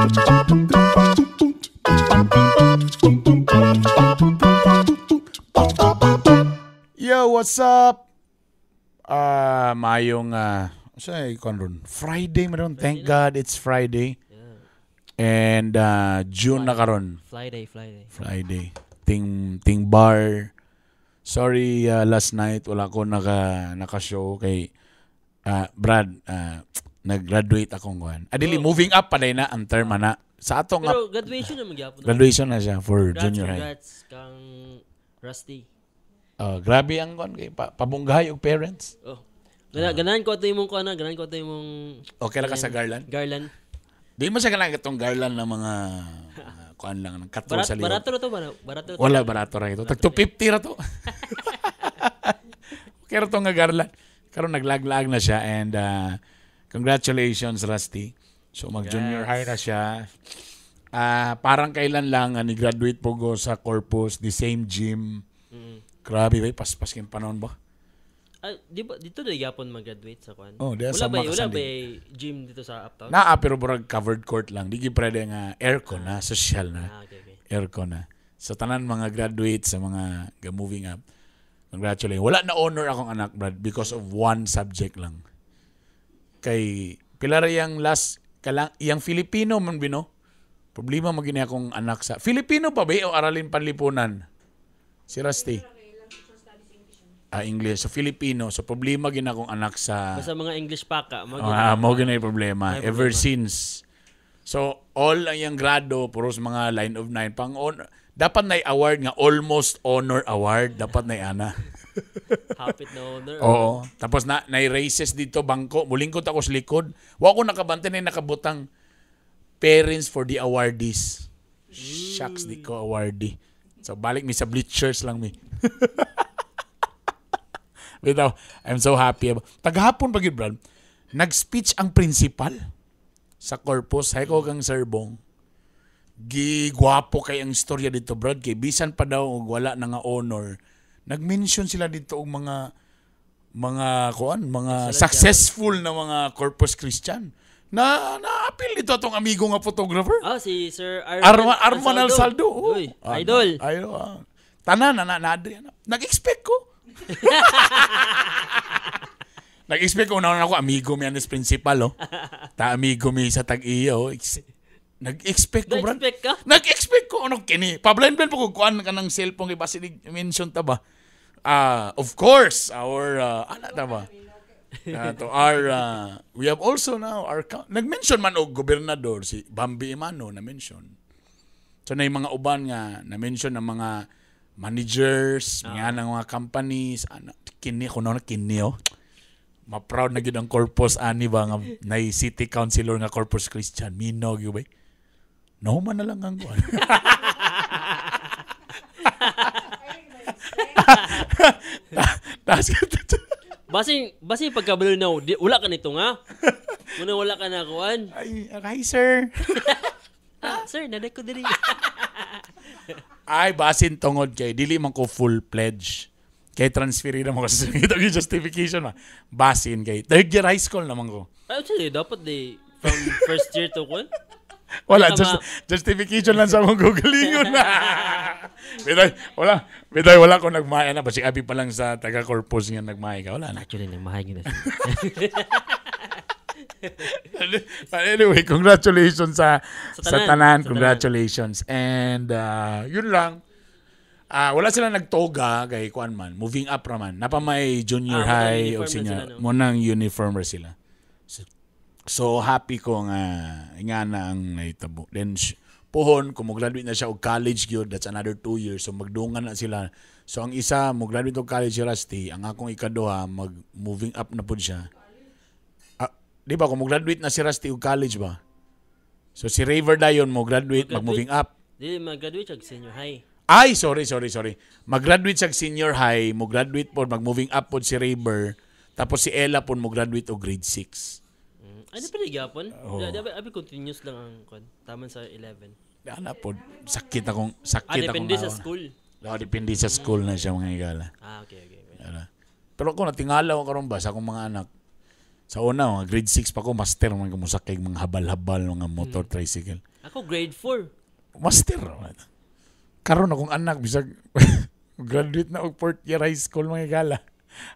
Yo, what's up? Mayong Friday meron. Thank God it's Friday. And June na karon. Friday. Ting bar. Sorry, last night wala ko naka-show kay Brad. Nag-graduate akong kuan. Adili moving up pa na ang term na. Sa atong pero graduation na magyapon. Graduation na siya for junior high. Congrats kang Rusty. Grabe ang kuan kay pabunggahay og parents. Oh. Ganahan ko ato imong kuan, ganahan ko ato imong okay ra ka sa Garland. Di mo siya ganahan itong Garland ng mga kuan lang ng katro sa liyo. Barato ra to ba? Barato. Wala barato ra ito. Tag 250 ra to. Okay ra to nga Garland. Karon naglaglag na siya and congratulations Rusty. So mag-junior high na siya. Parang kailan lang ni-graduate po go sa Corpus, the same gym. Grabe ba, paspas yung panahon ba? Di ba dito na yapon mag-graduate sa kuan? Wala ba gym dito sa Uptown? Pero burag covered court lang. Di pwede nga aircon na, social na. Okay. Aircon na. So tanan mga graduate sa mga moving up. Congratulations. Wala na honor akong anak, Brad, because of one subject lang. Kay pilar yang last yang Filipino man bino. Problema magini akong anak sa Filipino pa ba o aralin panlipunan? Si Rusty. English. So Filipino. So problema gina akong anak sa basta mga English pa ka. Mo gina problema ever since. So all ang yang grado puros mga line of 9 dapat na award nga almost honor award dapat na ana. Hapit na honor. Oo. Tapos na races dito bangko. Mulingkot ako sa likod. Wa ko nakabante na nakabutang parents for the awardees. Shucks di ko awardee. So balik mi sa bleachers lang mi. Bitaw, I'm so happy. Tagahapon pa gid Brad. Nag-speech ang principal sa Corpus. Hay ko kang Sir Bong. Gigwapo kay ang istorya dito Brad kay bisan pa daw og wala na nga honor. Nag-mention sila dito og mga successful na mga Corpus Christian. Na-appeal dito atong amigo nga photographer. Si Sir Arman Alsaldo. Uy, idol. Tanan na Adrian. Nag-expect ko. Nag-expect ko na ako amigo mi anis principal Ta amigo mi sa tag-iyo. Nag-expect ko, Brad. Nag-expect ko ano kini. Pa-blend-blend po ko kuan kanang cellphone kay basi mention ta ba. Of course, our we have also now our nag-mention man og gobernador si Bambi Imano na mention. So na yung mga uban nga na mention ng mga managers, mga companies, kini kuno na kini ma-proud na gyud ang Corpus ani ba nga na city councilor nga Corpus Christian Minog gyud ba. No man na lang ang kuan. Basi pagkabalo na wala ka nito nga. Muna wala ka na kuan. Hi sir. Sir, naday ko diri. Basin tungod kay dili man ko full pledge. Kay transferin na mo kasi ito yung justification Basin kay third year high school naman ko. Actually, dapat from first year to kuan. Wala, justification lang sa mong gugalingon na. Wala ko nagmaya na. Basi abi pa lang sa taga-Corpus nga nagmaya ka. Wala na. Actually, nagmaya gina. Anyway, congratulations sa tanan. Congratulations. And yun lang. Wala sila nagtoga kay kuan man. Moving up raman. Napa may junior high o senior. Munang uniform ra sila. So happy ko nga na ang naitabo. Then puhon kung mag-graduate na siya og college gyud, that's another 2 years. So magdungan na sila. So ang isa mag-graduate og college si Rusty, ang akong ikaduha mag-moving up na pud siya. Di ba kung mag-graduate na si Rusty og college ba? So si Raver dayon mo graduate mag-moving up. Di mag-graduate og senior high. Sorry. Mag-graduate sa senior high, mag-graduate pod mag-moving up pod si Raver. Tapos si Ella pod mag-graduate og grade 6. Ano pa nagyapon? Abi continuous lang ang taman sa 11. Ana po sakit akong depende sa school. Depende sa school na siya mga igala. Okay. Pero ako natingala ko karon ba sa akong mga anak. Sa una, grade 6 pa ko master man ko musakay mga habal-habal mga motor tricycle. Ako grade 4. Master. Karon akong anak bisag graduate na og 4th year high school mga gala.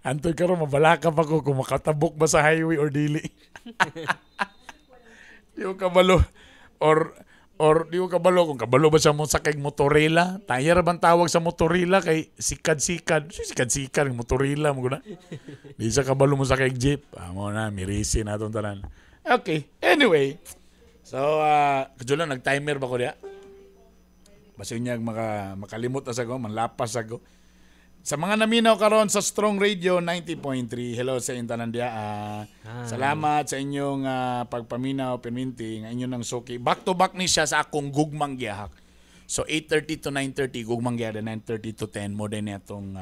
Antoy karon mabalaka pa ko kung makatabok ba sa highway or dili. Di ko kabalo or di ko kabalo kung kabalo ba sa mo sakay motorila. Tayar bang tawag sa motorila kay sikad-sikad. Sikad-sikad motorila mo na. Di sa kabalo mo sakay jeep. Amo na mirisi na atong tanan. Okay. Anyway, so kajulan nag-timer ba ko diya? Basta niya makalimot na sa ko, manlapas sa ko. Sa mga naminaw karon sa Strong Radio 90.3, hello sa intanan diya. Salamat sa inyong pagpaminaw, perminti, nga inyo ng suki. Back to back ni siya sa akong gugmang gihak. So 8:30 to 9:30, gugmang gihak, 9:30 to 10, mo din itong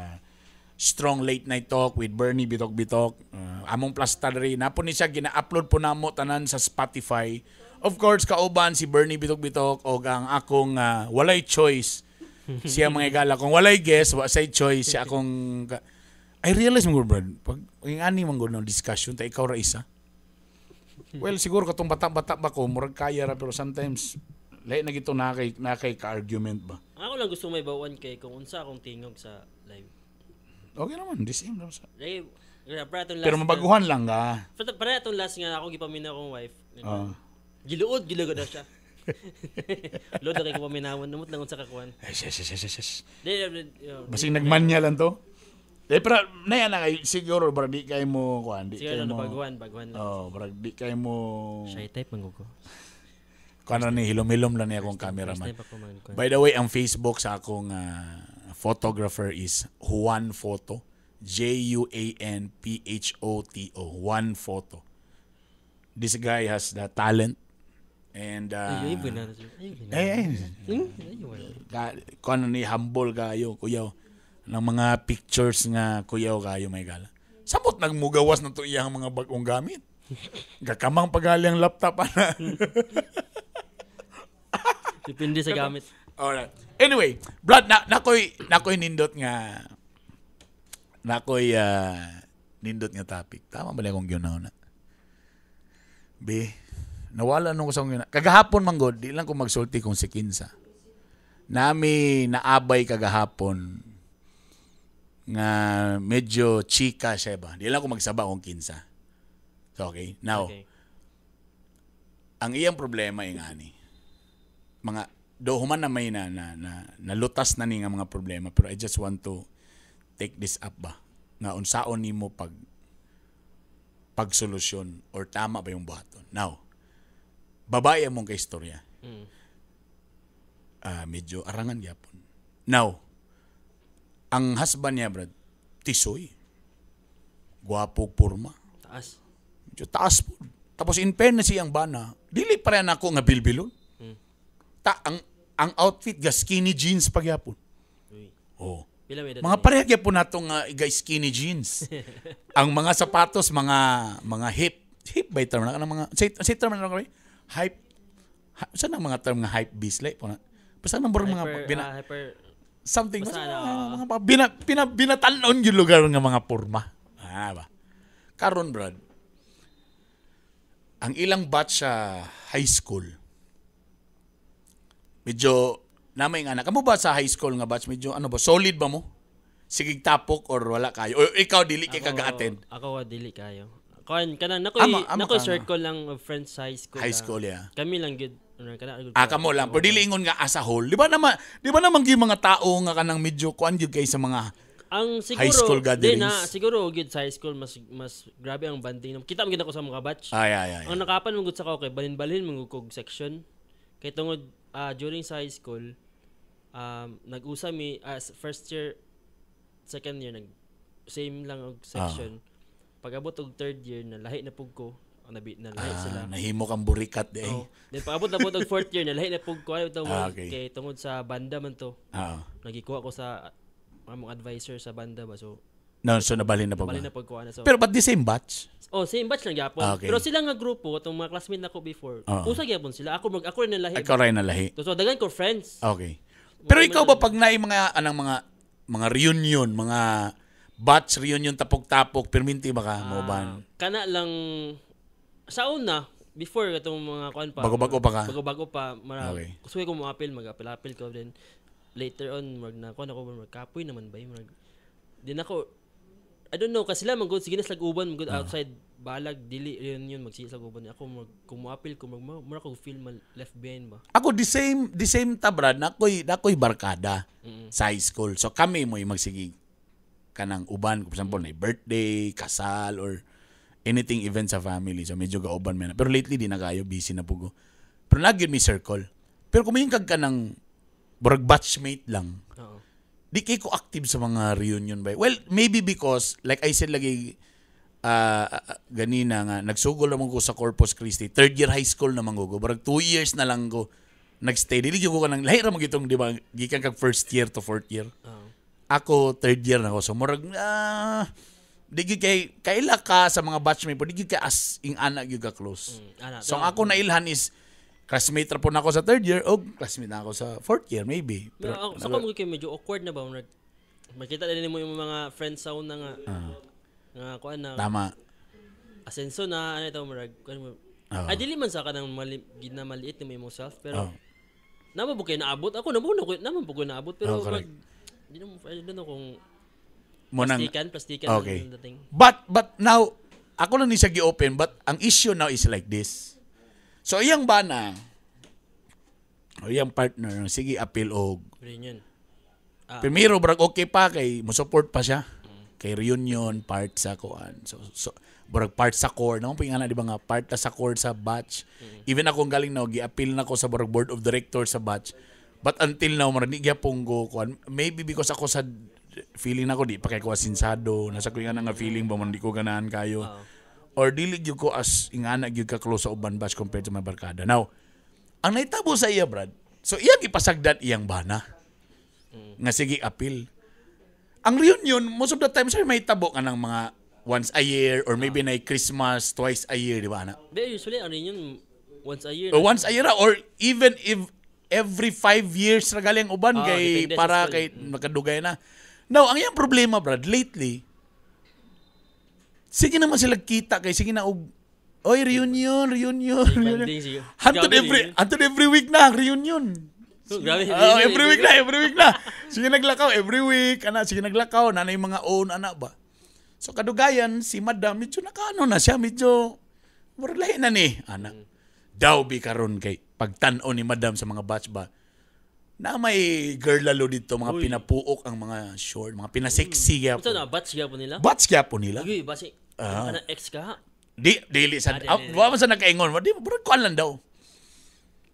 Strong Late Night Talk with Bernie Bitok-Bitok. Among plastadri, napon ni siya, gina-upload po namo tanan sa Spotify. Of course, kauban si Bernie Bitok-Bitok o ang akong walay choice. Siya mga gala. Kung walay guess, say choice, siya akong... I realize mo, bro, pag yung ani mong ng discussion, ta ikaw ra isa. Well, siguro katong bata-bata ba ko, murag kaya ra, pero sometimes, lahat na gito nakay ka-argument ba? Ako lang gusto may bawan kay kung unsa akong tingog sa live. Okay naman, the same lang sa... Pero mabaguhan lang ka. Para itong last nga ako gipaminaw akong wife. Giluod, gilagod na siya. Load na kayo paminawon. Namot lang sa kakuan. Basing nagmanya lang to. Pero na kayo, siguro, bro, di kayo mo, kuhan, di kayo mo... baguhan lang. Bro, di kayo mo... Shy type, mangugo. Kuhan na ni, hilom-hilom lang niya akong cameraman. By the way, ang Facebook sa akong photographer is Juan Photo. JUANPHOTO. Juan Photo. This guy has the talent. And kuan ni humble kayo kuyaw ng mga pictures nga kuyaw kayo may gala. Samot nagmugawas na to iyang mga bagong gamit. Gakamang pagali ang laptop ana. Depende sa gamit. Alright. Anyway, Brad, nakoy nindot nga nindot nga topic. Tama ba akong gyud na? Nawala nung sa ngina. Kagahapon man god, di lang ko magsulti kung si Kinsa. Nami naabay kagahapon nga medyo chika siya ba. Di lang ko magsaba kung Kinsa. So, okay. Now, ang iyang problema yung ani. Mga human na may nalutas na ni nga mga problema, pero I just want to take this up ba. Nga unsaon nimo pagsolusyon or tama ba yung buhaton. Now, babae mong kaistorya. Medyo arangan gyapon. Now, ang husband niya, Brad, tisoy. Guwapo porma. Taas. Medyo taas po. Tapos in fairness siyang bana, dili pa rin ako nga bilbilon. Ang outfit ga skinny jeans pa gyapon. Oh. Mga pareha gyapon natong skinny jeans. Ang mga sapatos mga hip by term na mga say term na ko hype saan ang mga term nga hype beast like po na basta number mga hyper something mga binatanon yung lugar nga mga porma ba karon Brad ang ilang batch sa high school medyo namay nga anak mo ba sa high school nga batch medyo ano ba solid ba mo sigig tapok or wala kayo o ikaw dili kay kaga-attend ako dili kayo kanan nakoy circle lang of friends sa high school yeah. Kami lang good kamo lang pero dili ingon nga as a whole di ba naman gyud mga tao nga kanang medyo kuan gyud kay sa mga ang siguro high school gatherings siguro good sa high school mas grabe ang banding kita man gid ako sa mga batch ang nakapan mo gud sa kay balhin mangugkog section kay tungod during sa high school nag-usa mi first year second year same lang og section pag-abot og third year na lahi na pug ko nahi sila nahimo kang burikat di then pag-abot na pud og fourth year na lahi na pug ko kay tungod sa banda man to nagikuha ko sa among advisor sa banda ba so nabalhin na pug ko so, pero but the same batch same batch lang gyapon pero sila nga grupo tong mga classmate nako before usa gyapon sila ako rin na lahi so daghan ko friends okay pero ikaw ba pag naay mga mga reunion mga batch reunion tapok-tapok perminti ba ka mo ban kana lang sa una before katong mga kuan pa. Bago-bago pa ka. Bago-bago pa. Okay. Gusto ko mo appeal, mag-appeal ko then later on na kuan ako magkapoy naman ba din ako I don't know kasi sila magud sige na slag uban magud outside balag dili yun magsislag uban ako kumuapil ko mura ko feel left behind ba. Ako the same tabra nakoy barkada sa high school. So kami mo magsige kanang uban for example na birthday, kasal or anything event sa family. So medyo gauban man. Pero lately di na kayo busy na pugo. Pero nagyud mi circle. Pero kumain kag kanang burag batchmate lang. Di kay ko active sa mga reunion ba? Well, maybe because, like I said lagi, ganina nga, nagsugol naman ko sa Corpus Christi. 3rd year high school naman ko. Barag 2 years na lang ko nagstay. Dili ko ka nang, lahir naman itong, di ba, gikan kag 1st year to 4th year. Ako, 3rd year na ko. So, murag, di kaila ka sa mga batchmate po, di ka as ing anak yung ka close. So, ako na ilhan is, classmate ra po na ako sa 3rd year o classmate na ako sa 4th year maybe. Pero sa ko medyo awkward na ba makita din mo yung mga friends sa una nga nga kuan na tama asenso na ano ito murag dili man sa kanang maliit ni mo self pero naman po kayo naabot ako naman po kayo naabot pero I don't know kung plastikan okay. But now ako lang ni siya gi-open but ang issue now is like this. So, iyang bana, o iyang partner, sige, appeal og. Reunion. Primero, brag okay pa, kay mo-support pa siya. Kay reunion, part sa kuan. So brag part sa core. Naman po yung di ba nga, part sa core sa batch. Even ako galing na, gi-appeal na ko sa brag board of directors sa batch. But until now, marani gyapong go kuan. Maybe because ako sa feeling ako, di pa kay ko asinsado. Nasa ko nga nga feeling ba, man di ko ganahan kayo. Or dili gyud ko as ingana gyud ka close sa uban batch compared sa mga barkada. Now, ang naitabo sa iya, Brad, so iyang ipasagdan iyang bana. Nga sige appeal. Ang reunion, most of the time, sir, may tabo ka ng mga once a year or maybe na Christmas twice a year, di ba, anak? Usually, ang reunion, once a year. Or once a year, or even if every 5 years na galing uban kay para kay makadugay na. Now, ang iyang problema, Brad, lately, sige naman sila kita kay sige na oy reunion. Hantod every week na reunion. Grabe. Every week na. Sige naglakaw every week, sige naglakaw na yung mga own anak ba. So kadugayan si Madam medyo nakaano na siya, medyo warlay na ni anak. Daw bi karon kay pagtan-o ni Madam sa mga batch ba. Na may girl lalo dito, mga pinapuok ang mga short, mga pinasexy gyapon. Ito na, batch gyapon nila? Batch gyapon nila. Uy, basi, kana ex ka? Dili sa, wala man sa nagkaingon, di ba, kuan lang daw.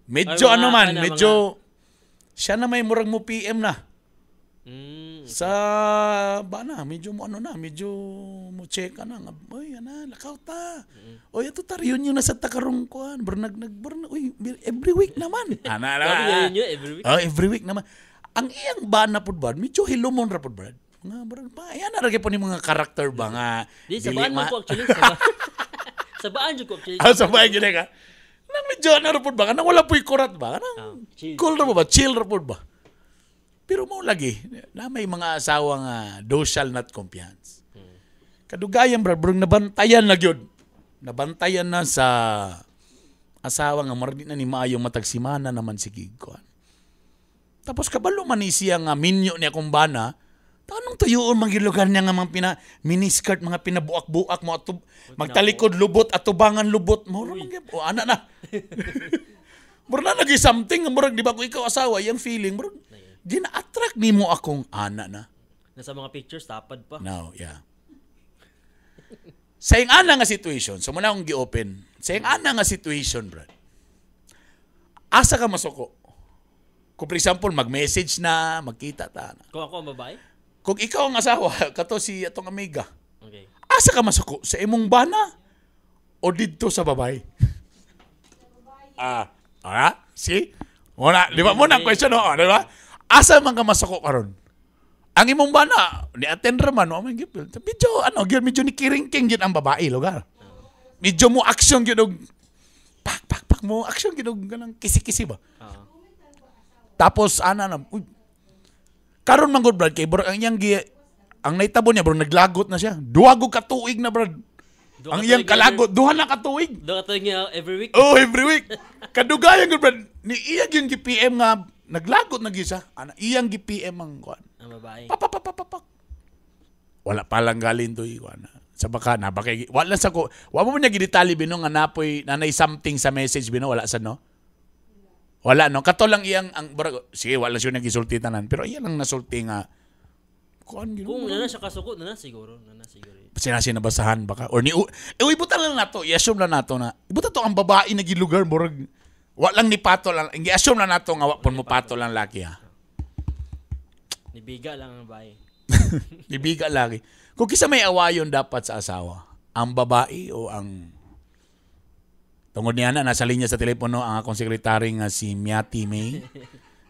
Medyo ano man, medyo, siya na may murag mo PM na. Sa, medyo mo ano na, medyo mo check ka na. Uy, lakaw ta. Uy, ito ta, reunion na sa takarong kuan. Uy, every week naman. Every week naman. Ang iyang bana po ba, medyo hilumon ra po ba? Ayan na rin po ni mga karakter ba nga. Di, sabaan mo po actually. Sabaan ko actually. Sabaan yun ka. Medyo ano ra po ba? Wala po'y kurat ba? Cool ra po ba? Chill ra po ba? Pero mo lagi, na may mga asawa nga, those shall not compliance. Kadugayan, bro, nabantayan na yun. Nabantayan na sa asawa nga, maraming na ni maayong matagsimana naman si Gigkuan. Tapos kabalo man siya nga minyo niya kung bana, tanong tuyoon magilugan niya nga mga miniskirt, mga pinabuak-buak mo, magtalikod lubot, at tubangan lubot mo. Anak na. Bro na lagi something, bro, di ba kung ikaw asawa, yung feeling, bro, gina-attract ni mo akong ana na. Nasa mga pictures, tapad pa. No, yeah. Sa yung ana nga situation, so muna akong gi-open. Sa yung ana nga situation, bro, asa ka masuko? Kung for example, mag-message na, magkita ta na. Kung ako ang babae? Kung ikaw ang asawa, kato si atong amiga, okay. Asa ka masuko? Sa imong bana o dito sa babae? See? Muna, di ba? Muna ang question, no? Di ba? Asa man ka masuko karon? Ang imong bana, ni-attend raman, no? Medyo ni kiring-king yun ang babae, lugar. Medyo mo action yun, pak mo, action yun, ganang kisi-kisi ba? Tapos, karon man good, Brad, kay Brad, ang naitabon niya, bro, naglagot na siya. Duwagog katuig na, Brad. Ang iyang kalagot, duha na katuig. Duha katuig nga every week. Oh, every week. Kadugayan ko, brad. Ni iyang yung GPM nga, naglagot na gisa. Iyang GPM ang kuan. Ang babae. Papapapapak. Wala palang galin to kuan. Sa baka na bakay wala sa ko. Wa mo niya gidetali bino nga napoy nanay something sa message bino wala sa no. Wala no. Kato lang iyang ang sige wala siya nagisulti tanan pero iya lang nasulti nga kuan gino. Kung nana siya kasuko na siguro. Sinasi nabasahan baka or ni ibutan lang nato. I-assume lang nato na ibutan to ang babae na gilugar murag wa lang ni pato lang. I-assume lang nato nga wa pon mo pato lang laki ha. Nibiga lang ang babae. Nibiga lagi. Kung kisa may awayon dapat sa asawa, ang babae o ang tungod niya na, nasa linya sa telepono ang akong sekretary nga si Miati May.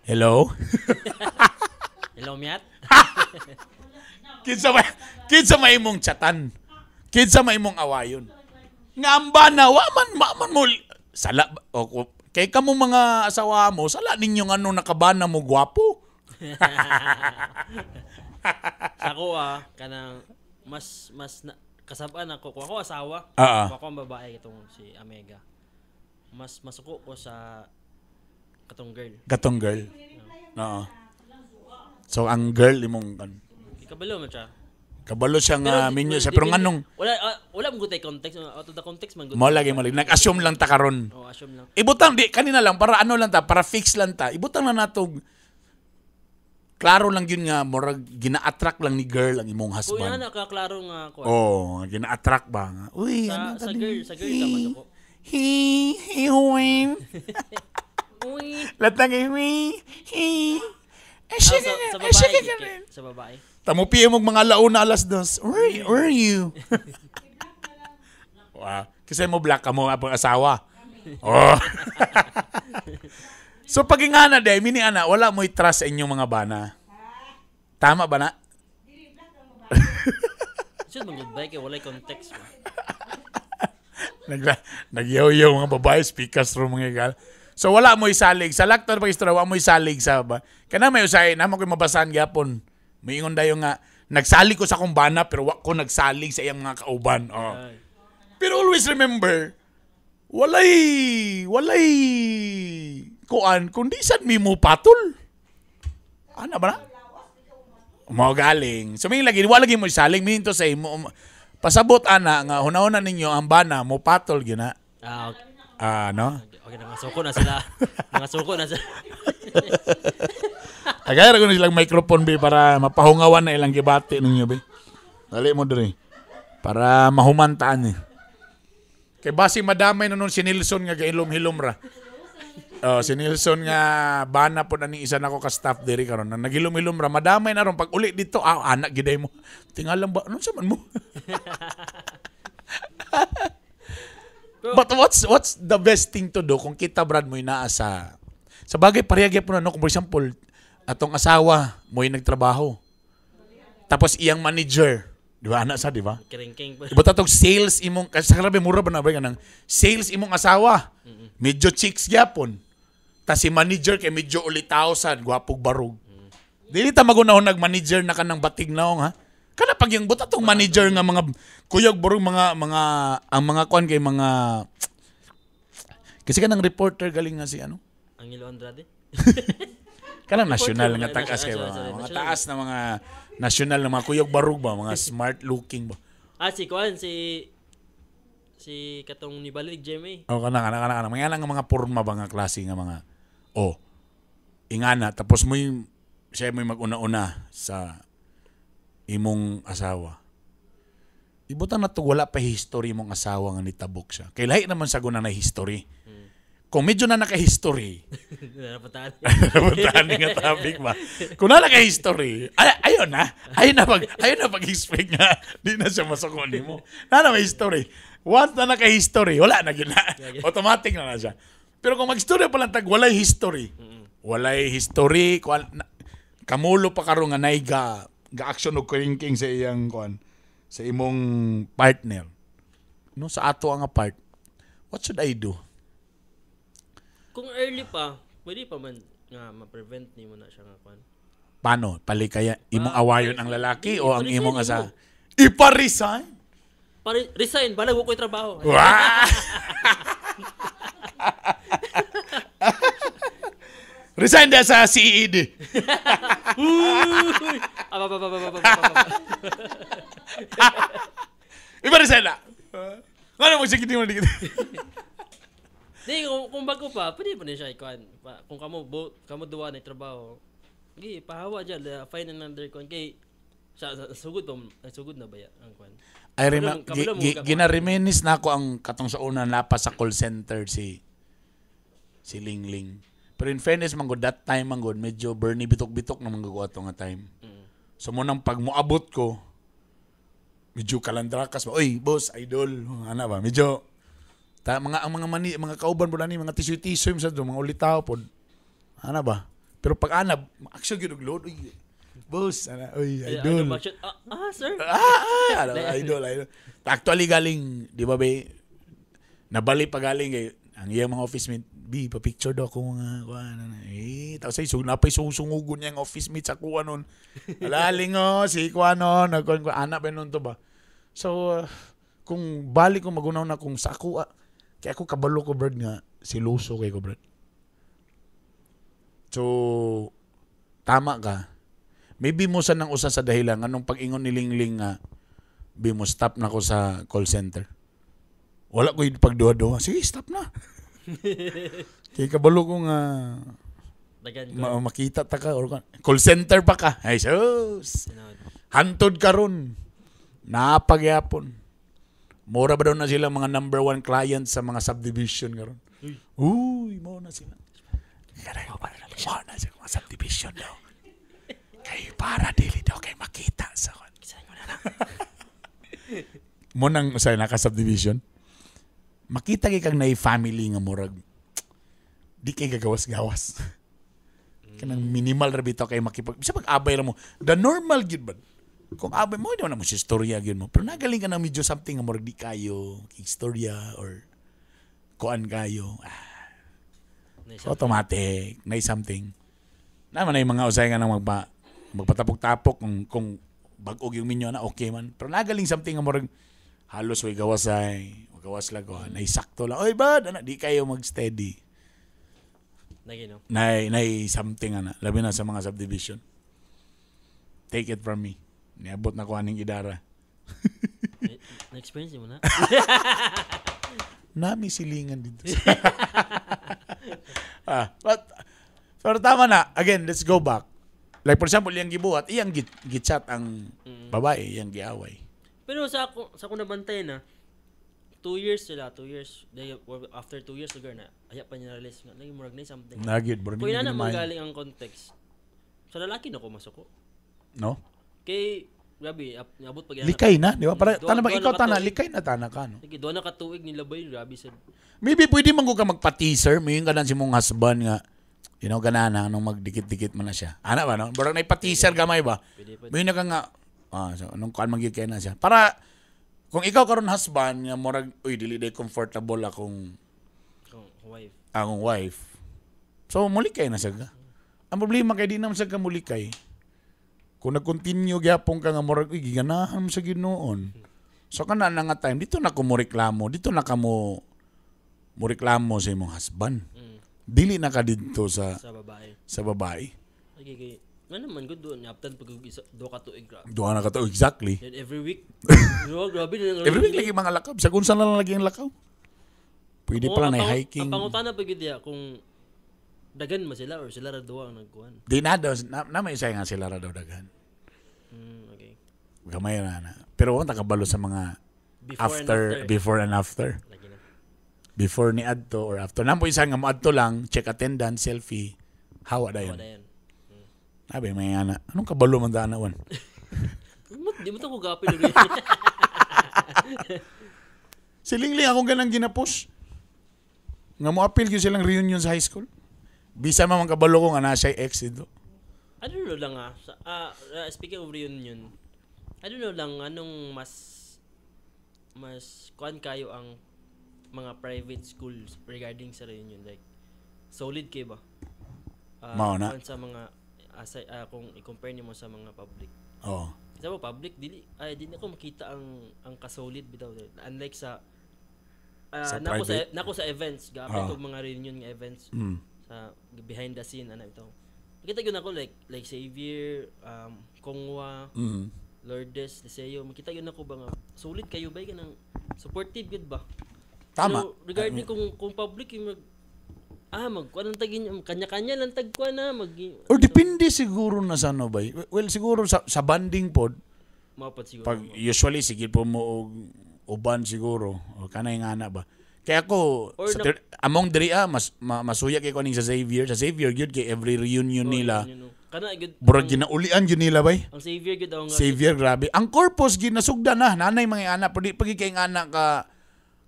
Hello? Hello, Miat? Kinsa may imong chatan. Kinsa may imong awayon. Ngamba na, waman mo, sala, kay kamo mga asawa mo, sala ninyo nga nung nakabana mo, gwapo. Ako kanang mas kasabaan ako asawa ako ang babae itong si Amega mas masuko ko sa katong girl oo so ang girl imong kabalo man siya kabalo siya nga minyo siya pero nganong wala mo gutay context out of the context man mo lagi nag-assume lang ta karon assume lang ibutang di kanina lang para ano lang ta para fix lang ta ibutang na nato. Klaro lang yun nga, murag gina-attract lang ni girl ang imong husband. Kuya na kaklaro nga ako. Gina-attract ba nga? Uy, sa girl ka man ako. Huwin. Latang Sa babae. Tamupi mo mga launa alas dos. Where are you? Wow. Kasi mo black ka mo abang asawa. Oh. So pag ingana day, mini ana, wala mo'y trust sa inyong mga bana. Tama ba na? Siyot mga goodbye kaya walay context ba? Nagyaw-yaw mga babae, speakers ro mga gal. So wala mo'y salig. Sa laktar pag istorya, wala mo'y salig sa ba. Kana may usay, naman ko'y mabasahan gyapon. May ingon dayo nga, nagsalig ko sa akong bana pero wala ko nagsalig sa iyang mga kauban. Oh. Pero always remember, walay kuan kundi sad mi mo patol. Ana ba na? Mao galing. So may lagi wala lagi mo saling minto sa imo pasabot ana nga hunahuna ninyo ang bana mo patol gyud na. Okay. No? Okay, nangasuko na sila. Agay ko na silang microphone be para mapahungawan na ilang gibati ninyo be. Dali mo diri. Para mahumantaan ni. Kay basi madamay na nun si Nilsson nga gailom-hilom ra. Si Nilsson nga bana po na ni isa nako ka staff diri karon. Nagilom-hilom ra madamay na ron pag uli dito anak giday mo. Tingalan ba ano sa man mo? But what's the best thing to do kung kita brad mo naa sa bagay parehagya po na no kung for example atong asawa mo nagtrabaho. Tapos iyang manager di ba anak sa di ba? Kering-kering pa. Iba tatog sales imong kasi grabe mura ba na ba kanang sales imong asawa. Medyo chicks gyapon. Ta si manager kay medyo ulitawsan, gwapog barog. Dili ta magunahon nag-manager na kanang batig naong ha. Kana pag yung buta tong manager nga mga kuyog barog mga ang mga kuan kay mga kasi kanang reporter galing nga si ano? Angelo Andrade. Kanang national nga taas kay mga taas na mga national na mga kuyog barog ba, mga smart looking ba. Si kuan si katong ni Balik Jemmy. Kana. Mga porma ba nga klase nga mga ingana tapos siya mo mag-una-una sa imong asawa. Ibutan na to wala pa history mong asawa nga nitabok siya. Kay lahi naman sa guna na history. Kung medyo na naka-history. Napatahan nga topic ba. Kung na naka-history, ayun na pag-expect nga, di na siya masukon mo. Na may history. Once na naka-history, wala na gina. Automatic na siya. Pero kung mag-history pa lang tag, walay history. Walay history. Kamulo pa karon nga nay ga-action og kering sa iyang sa imong partner. No, sa ato ang part. What should I do? Kung early pa, pwede pa man nga ma-prevent nimo na siya nga kuan. Paano? Palikaya imong awayon ang lalaki o ang imong asa? Ipa-resign? resign, balag ko trabaho. Wow! Resign na sa CED. Iba resign na. Ano mo sige mo dikit. Di kung bago pa, pwede pa din siya ikuan. Kung kamo duwa na trabaho. Gi pahawa diyan, find another kuan kay sugod na ba ya ang kuan. I remember gina-reminisce na ako ang katong sa una lapas sa call center si Lingling. Pero in fairness man go that time man go medyo Bernie bitok-bitok na manggo ato nga time. So mo nang pag moabot ko medyo kalandrakas ba. Oy, boss, idol. Ana ba? Medyo mga kauban po ni mga tisoy-tisoy sa do mga ulitaw pod. Ana ba? Pero pag anab, actually gyud load. Oy, boss, ana, oy, idol. Sir. Idol. Actually galing, di ba be? Nabali pa galing kay ang iyang mga office mate, pa-picture daw ko mga tapos ay napay susungugon niya ang office mate sa kuha nun. Alaling si kuha nun, anak pa nun to ba? So, kung balik ko magunaw na kung sa ako, kaya ako kabalo ko, Brad, nga, siluso kay ko, Brad. So, tama ka. Maybe mo sa nang usa sa dahilan, anong pag-ingon ni Lingling nga, mo stop na ko sa call center. Wala ko yung pagduha-duha. Sige, stop na. Kaya kabalo ko nga makita ta ka or call center pa ka. Ay sus. Hantod ka ron. Napagyapon. Mura ba daw na sila mga number 1 client sa mga subdivision karon? Uy, mo na sila. Kaya ko para mo na sa mga subdivision daw. Kay para dili daw kay makita sa kon. Mo nang usay naka subdivision. Makita kay kag nay family nga murag di kay gagawas-gawas. Kanang minimal ra bitaw kay makipag bisa pag-abay ra mo. The normal gid ba? Kung abay mo daw na mo si istorya gyud mo. Pero nagaling ka na medyo something nga murag di kayo istorya or kuan kayo. Automatic, nay something. Naman ay mga usay nga nang magpatapok-tapok kung bag-og yung minyo na okay man. Pero nagaling something nga murag halos way gawasay. Gawas lang ko. Naisakto lang. Oy, bad? Di kayo mag-steady. Nagino. Nay something ana. Labi na sa mga subdivision. Take it from me. Niabot na ko aning idara. Na-experience mo na? Nami silingan dito. Pero tama na. Again, let's go back. Like for example, yung gibuhat, iyang gitchat ang babae, iyang giaway. Pero sa ako nabantay na, 2 years sila, 2 years. After 2 years, lugar na, aya pa niya na-release nga. Naging murag na something. Nagid, bro. Kung ina na magaling ang context, sa lalaki na ko masuko. No? Kay, grabe, abot pag likay na, di ba? Para, tana ba, ikaw tana, likay na tana ka, no? Sige, doon na katuig nila ba yun, grabe sa... Maybe pwede man ko ka magpa-teaser, may yung kanan si mong husband nga, ganana, nung magdikit-dikit man na siya. Ana ba, no? Barang na ipa-teaser gamay ba? May na ka nga, so, anong kuan magiging na siya. Para, kung ikaw karon husband nga murag dili day comfortable akong wife. So mulikay na siya. Ang problema kay di naman sa kamulikay. Kung nag-continue gyapon ka nga murag giganahan mo sa Ginoon. So kana na nga time dito na ko mo reklamo, dito na ka mo reklamo sa imong husband. Dili na ka dito sa babae. Okay. Ano naman good doon, naptan pag do ka tuig grabe. Do na ka to exactly. And every week. Grabe na. Every week lagi mga lakaw. Sa kung saan lang lagi ang lakaw. Pwede pala na hiking. Ang pangutana pag diya kung dagan ma sila or sila ra duwa ang nagkuhan. Di na daw na may isa nga sila ra daw dagan. Okay. Gamay na. Pero wala nakabalo sa mga before and after. Before ni adto or after. Nampo isa nga mo adto lang, check attendance, selfie. Hawa dayon. Sabi, may ana. Anong kabalo man daan nawan? Di mo ito ko gapin. Si Lingling akong ganang ginapush. Nga mo appeal ko silang reunion sa high school. Bisa man kabalo ko nga na siya ex ito. I don't know lang speaking of reunion, I don't know lang anong mas kuan kayo ang mga private schools regarding sa reunion. Like, solid kayo ba? Mao na. Sa mga kung i-compare niyo mo sa mga public. Oo. sa public dili ako makita ang kasolid bitaw. Unlike sa nako sa events, ga-apply ko mga reunion nga events sa behind the scene ito. Makita gyud ako like Xavier, Kongwa, Lourdes, Deseo, makita gyud ako ba nga solid kayo ba kanang supportive gyud ba? Tama. So, regarding kung public yung magkuan ang tagin kanya-kanya lang tagkuan na or depende siguro na sa ano ba. Well, siguro sa banding pod mapad siguro. Pag usually sige po mo uban siguro o kanay nga na ba. Kaya ako among diri masuya kay kuning sa Xavier gyud kay every reunion nila. Kana gyud burag ginaulian gyud nila bay. Ang Xavier gyud nga. Xavier grabe. Ang corpus ginasugdan na nanay mga anak pag kay anak ka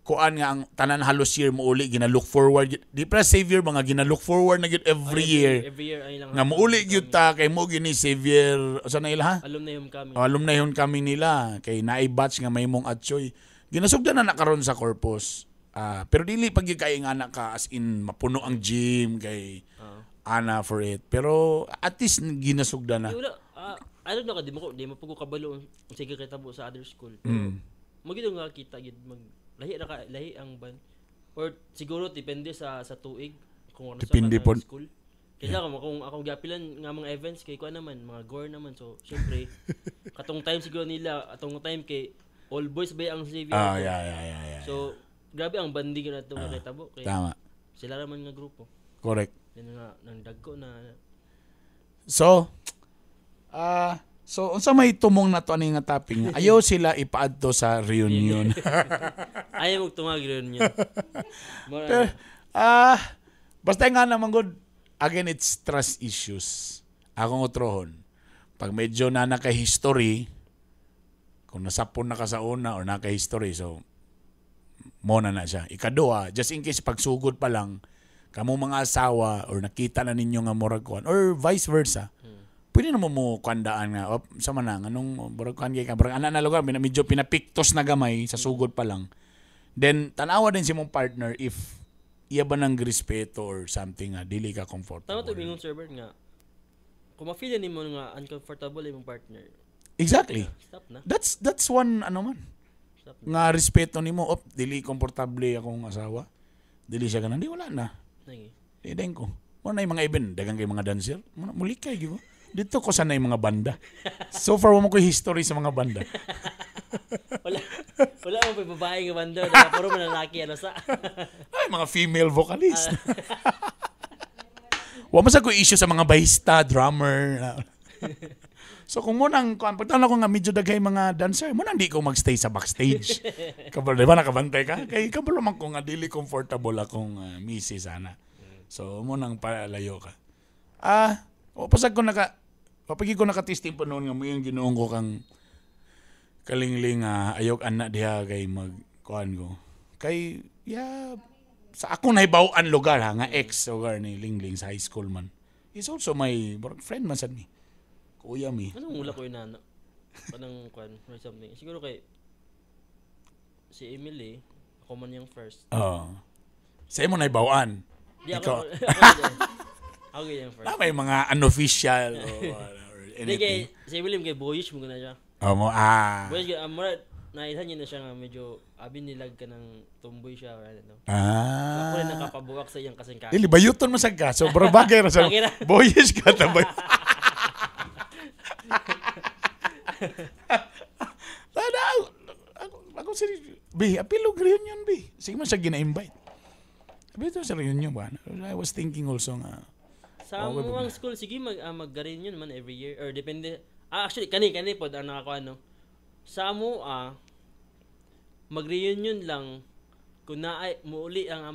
kuan nga ang tanan halos year mo uli gina-look forward di pa Xavier mga gina-look forward na gyud every year ay lang nga mouli gyud ta kay mo gini Xavier usa na ila ha alumni kami nila kay naay batch nga mahimong atsoy ginasugdan na nakaron sa corpus pero dili pag kay nga anak ka as in mapuno ang gym kay ana for it pero at least ginasugdan na I don't know di mo pugo kabalo sige kay tabo sa other school magid nga kita gid lahi ang ban or siguro depende sa tuig kung ano depende sa school kaya kung akong gapilan nga mga events kay kuan naman mga gore naman so syempre katong time siguro nila atong time kay all boys ba ang Xavier yeah. So grabe ang banding na ito kay tabo kay tama sila naman nga grupo correct yan nga nang dagko na so unsa may tumong na to ani nga topping ayaw sila ipaadto sa reunion ayaw mo tumag reunion basta nga naman good again it's trust issues akong utrohon pag medyo na naka-history kung nasapon na ka sa una or naka-history so mo na siya ikaduha just in case pagsugod pa lang kamo mga asawa or nakita na ninyo nga murag kuan or vice versa pwede na mo kandaan nga sama na anong barangkan kay ka barang ana na lugar medyo pinapiktos na gamay sa sugod pa lang then tanawa din si mong partner if iya ba nang respeto or something nga dili ka comfortable tama to bingon server nga kung ma-feel nimo nga uncomfortable imong partner exactly stop na that's one ano man stop na. Nga respeto nimo dili komportable akong asawa dili siya ganan di wala na ideng ko mo na yung mga event dagang kay mga dancer muli kay gyud dito ko sanay mga banda. So far mo ko history sa mga banda. wala mo pa babae nga banda, puro man lalaki ano sa. Ay mga female vocalist. Wa man sa ko issue sa mga bahista, drummer. So kung mo nang pagtanaw ko nga medyo daghay mga dancer, mo nang di ko magstay sa backstage. Kabalo di ba nakabantay ka? Kay kabalo man ko nga dili comfortable akong misis sana. So mo nang palayo ka. Pasag ko papagi ko nakatesting pa noon nga mo yung ginoong ko kang kalingling ayok anak diha kay magkuan ko. Kay sa ako nahibaw-an lugar nga ex lugar ni Lingling sa high school man. He's also my friend man sad ni. Kuya mi. Ano mula ko inana? Kanang kuan or something. Siguro kay si Emily, ako man yung first. Sa imo nahibaw-an. Di ako. Okay yung first. May mga unofficial or anything. Si William kay boyish mo na siya. Boyish mura naitan niya na siya nga medyo abin nilag ka ng tumboy siya or ano. Ako rin nakapabuwak sa iyang kasingkain. Dili bayuton mo sad ka. So bagay ra sa boyish ka tabay. Ako si apilo reunion bi. Sige man siya gina-invite. Sabi ito sa reunion ba? I was thinking also nga sa among school sige mag-reunion man every year or depende actually kani pod ang nakakuha no sa amo mag-reunion lang kung naay muuli ang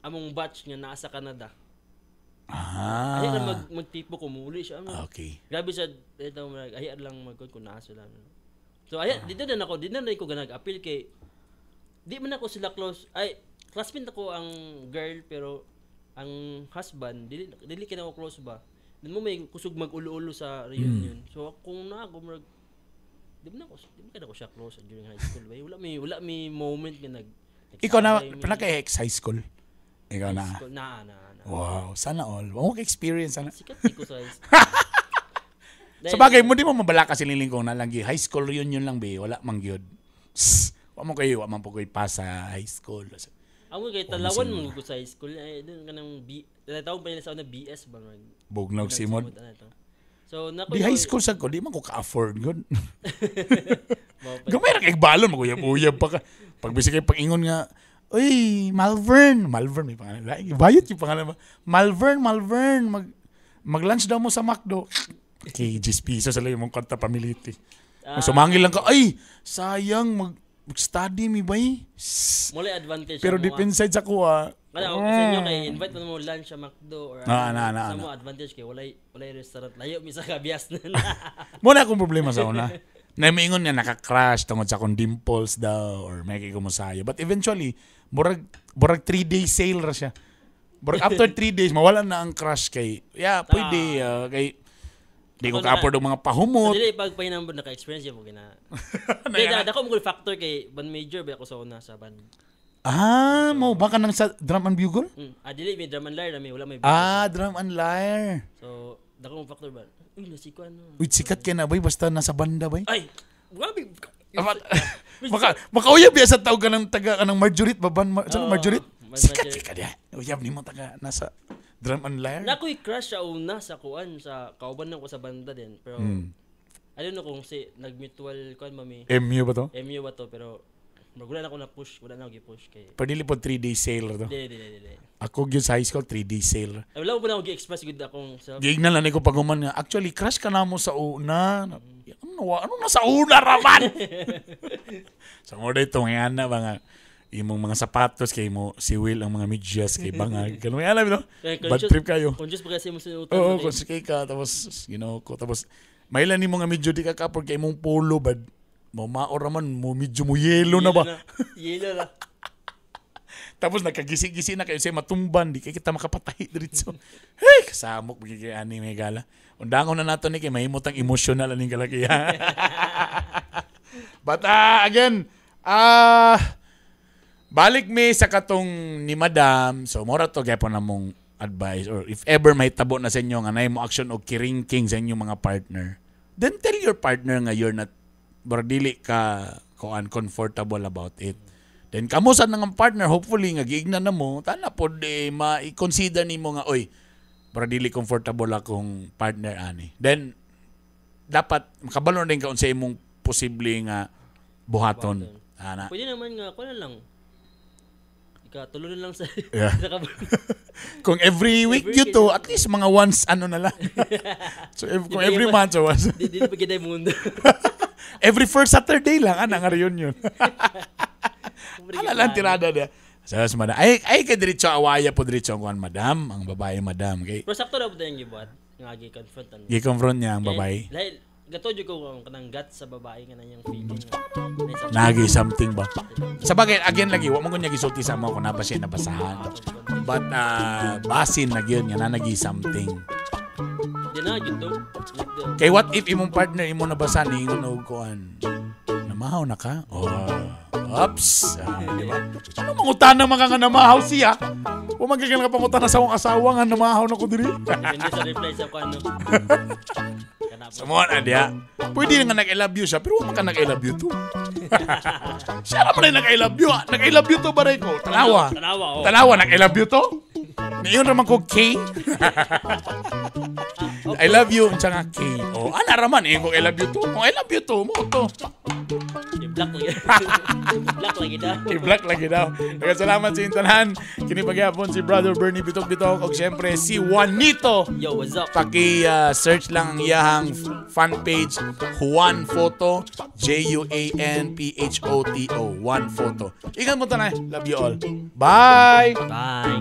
among batch nga naa sa Canada ay na magtipo ko muuli siya okay grabe siya ito ay lang kung naa sila so ay dito na ko ganag-appeal kay di man ako sila close ay classmate ako ang girl pero ang husband dili kina ko close ba din mo may kusog mag-ulo-ulo sa reunion so kung na ako di man ko siya close during high school ba wala may moment nga ikaw na pinaka-ex high school ikaw na high school, na wow sana all mo ka experience sana sikat ko sa high school Sa bagay mo, di mo mabala kasi lilingkong na lang. High school reunion lang, be. Wala mang gyud. Wa man po kayo pa sa high school. Ako kay talawan mo ko sa high school. Doon ka ng tawag pa nila sa una BS ba? Bugnaw simod. So, di high school sa ko, di man ko ka-afford good. Gamay ra kay balon, maguyab-uyab pa ka. Pag bisig kay pag-ingon nga, uy, Malvern may pangalan. Bayot yung pangalan ba? Malvern, mag-lunch daw mo sa McDo. Okay, 10 pesos sa lang yung kwarta pamiliti. Sumangil lang ka, ay, sayang, mag-study mi bay. Mula advantage. Pero deep inside sa kuha, sa inyo kay invite mo lunch sa McDo or sa mo advantage kay walay restaurant layo mi sa kabias na. Muna akong problema sa una. Na maingon nga naka-crash tungod sa akong dimples daw or may ko mosayo. But eventually, murag 3-day sale ra siya. Murag after 3 days mawala na ang crash kay. Yeah, pwede kay di ko ka-afford ng mga pahumot. Dili pag pahinambod naka-experience mo gina. Dako mo factor kay band major ba ako sa una sa band. Mo baka nang sa drum and bugle? Dili may drum and lyre na may wala may bugle. Drum and lyre. So, dako mo factor ba? Uy, nasiko ano. Uy, sikat ka na, bay. Basta nasa banda, bay. Ay, grabe. Makauyab ya sa tao ka ng taga ka ng Marjorie, baban, Marjorie? Sikat ka niya. Uyab ni mo taga nasa drum and lyre. Nako'y crush sa una sa kuan, sa kauban na ko sa banda din. Pero, I don't know kung nag-mutual kuan mami. MU ba to? MU ba to, pero wala na ako na-push. Wala na ako i-push. Pero dili po 3-day sale to. Dili. Ako yun sa high school, 3-day sale. Ay, wala mo pa na ako i-express good akong self. Gignan lang ko paguman nga. Actually, crush ka na mo sa una. Ano na sa una raman? Sa mga dito, ngayon na mga imong mga sapatos kay mo, si Will ang mga medyas kay Bangag. Ganun nga alam, no? Bad trip kayo. Conscious pa kasi mo sinutan. Oo, conscious kay ka. Tapos, tapos, mailan ni mga medyo di ka kapag kay mong polo, bad. Maor man, medyo mo yelo na ba? Yelo na. Tapos nagkagisi-gisi na kayo siya matumban, di kayo kita makapatay dito. Hey, kasamok magiging ani may gala. Undangon na nato ni kay mahimot ang emotional aning kalakihan. But again, balik mi sa katong ni Madam. So mora to gyapon namong advice or if ever may tabo na sa inyo nga nay mo action o kiringking sa inyong mga partner, then tell your partner nga you're not dili ka comfortable about it. Then kamo sa nang partner hopefully nga giignan na mo tana pod ma-consider nimo nga oy dili comfortable akong partner ani. Then dapat makabalon din ka unsa imong posible nga buhaton. Ana. Pwede naman nga kuno lang. Tulunan lang sa kung every week you to at least mga once ano na lang. So kung every month so once. Dili pa giday mundo. Every first Saturday lang nga reunion. Ala lang tirada dia. Sa madam. Ay kay diretso awaya po diretso ang Madam, ang babae Madam kay. Pero sakto ra pud yung gibuhat nga gi-confront ano. Gi-confront niya ang babae. Dahil gato jud ko kanang guts sa babae nga nanyang feeling. Nagi something ba? Sa bagay again lagi wa mo kunya gisulti sa mo kun naba siya nabasahan. But basin na gyud nga nagi something. Dina gyud to. Kay what if imong partner imo nabasahan ningon og kuan. Namahaw na ka? Oops. Di ba? Ano mangutan na mga nga namahaw siya? O magkakil ka pangutan na sa akong asawa nga namahaw na ko diri? Hindi sa reply sa kano. Samuan, adya. Pwede nga nag-I love you siya, pero wala ka nag-I love you too. Siya naman ay nag-I love you. Nag-I love you to ba rin ko? Tanawa, nag-I love you to? Ngayon naman ko K. I love you, unsa nga K. Ana raman, kung I love you to. Kung I love you to, mo to. I-block lagi daw. Salamat sa intanan. Kinipagyapon si Brother Bernie Bitok-Bitok o siyempre si Juanito. Yo, what's up? Paki-search lang ang iyahang fan page Juan Photo, JUANPHOTO, Juan Photo. Ingat mo tanay. Love you all. Bye! Bye!